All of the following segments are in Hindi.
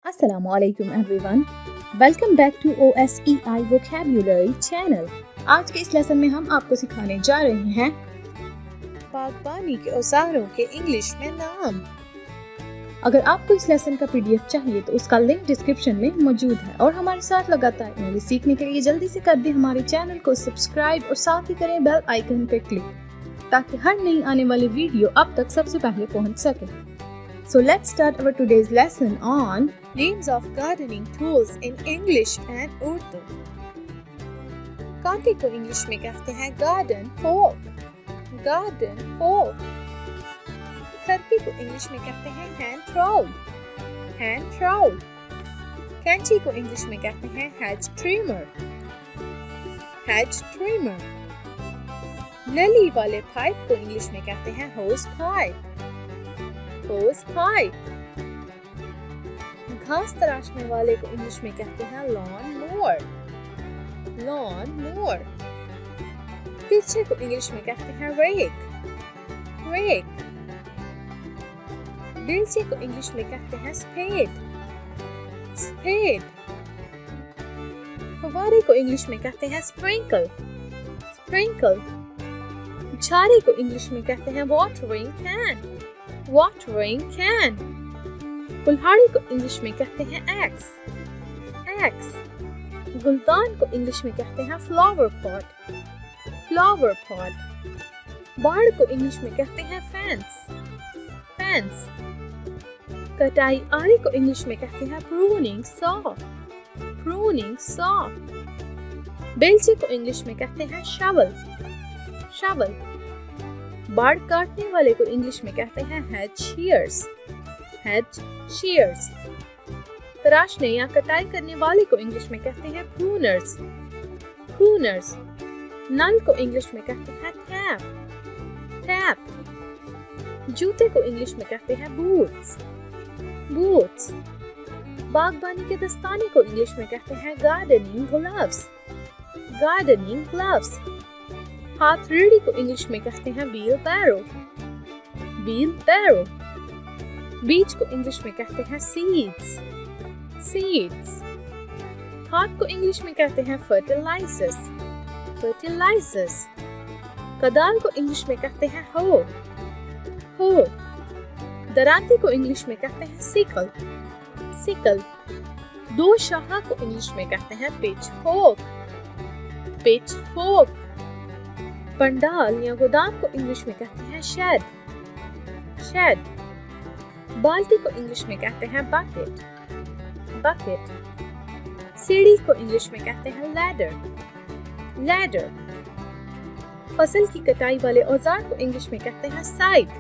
Assalamualaikum everyone. Welcome back to OSEI Vocabulary Channel. आज के इस लेसन में हम आपको सिखाने जा रहे हैं बागबानी के औजारों के इंग्लिश में नाम। अगर आपको इस लेसन का पीडीएफ चाहिए तो उसका लिंक डिस्क्रिप्शन में मौजूद है और हमारे साथ लगातार इंग्लिश सीखने के लिए जल्दी से कर दें हमारे चैनल को सब्सक्राइब और साथ ही करें बेल आइकन पे क्लिक ताकि हर नई आने वाली वीडियो आप तक सबसे पहले पहुंच सके। So let's start our today's lesson on names of gardening tools in English and Urdu. कांटे को इंग्लिश में कहते हैं garden fork, garden fork. Kharpi को इंग्लिश में कहते हैं hand trowel, hand trowel. कैंची को इंग्लिश में कहते हैं hedge trimmer, hedge trimmer. नली वाले पाइप को इंग्लिश में कहते हैं hose pipe, hose pipe. घास तराशने वाले को इंग्लिश में कहते हैं lawnmower, lawnmower. तिरछे को इंग्लिश में कहते हैं rake, rake. बेलचे को इंग्लिश में कहते हैं spade, spade. फव्वारे को इंग्लिश में कहते हैं sprinkle, sprinkle. झाड़ी को इंग्लिश में कहते हैं watering can, watering can. कुल्हाड़ी को इंग्लिश में कहते हैं axe, axe. गुलदान को इंग्लिश में कहते हैं flowerpot, flowerpot. बाड़ को इंग्लिश में कहते हैं fence, fence. कटाई आरी को इंग्लिश में कहते हैं pruning saw, pruning saw. बेलचे को इंग्लिश में कहते हैं shovel, shovel. बाड़ काटने वाले को इंग्लिश में कहते हैं hedge shears, hedge shears. तराशने या कटाई करने वाले को इंग्लिश में कहते हैं pruners, pruners. नल को इंग्लिश में कहते हैं tap, tap. जूते को इंग्लिश में कहते हैं boots, boots. बागबानी के दस्ताने को इंग्लिश में कहते हैं gardening gloves, gardening gloves. हाथ रेड़ी को इंग्लिश में कहते हैं wheelbarrow, wheelbarrow. बीज को इंग्लिश में कहते हैं seeds, seeds. खाद को इंग्लिश में कहते हैं fertilizers, fertilizers. कदाल को इंग्लिश में कहते हैं hoe, hoe. दरांती को इंग्लिश में कहते हैं sickle, sickle. दो शाखा को इंग्लिश में कहते हैं pitchfork, pitchfork. पंडाल या गोदाम को इंग्लिश में कहते हैं shed, shed. बाल्टी को इंग्लिश में कहते हैं bucket, bucket. सीढ़ी को इंग्लिश में कहते हैं ladder, ladder. फसल की कटाई वाले औजार को इंग्लिश में कहते हैं scythe,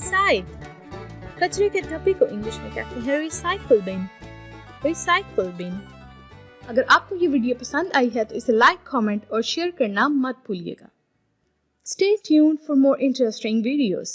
scythe. कचरे के डब्बे को इंग्लिश में कहते हैं recycle bin, recycle bin. अगर आपको ये वीडियो पसंद आई है तो इसे लाइक, कमेंट और शेयर करना मत भूलिएगा. Stay tuned for more interesting videos.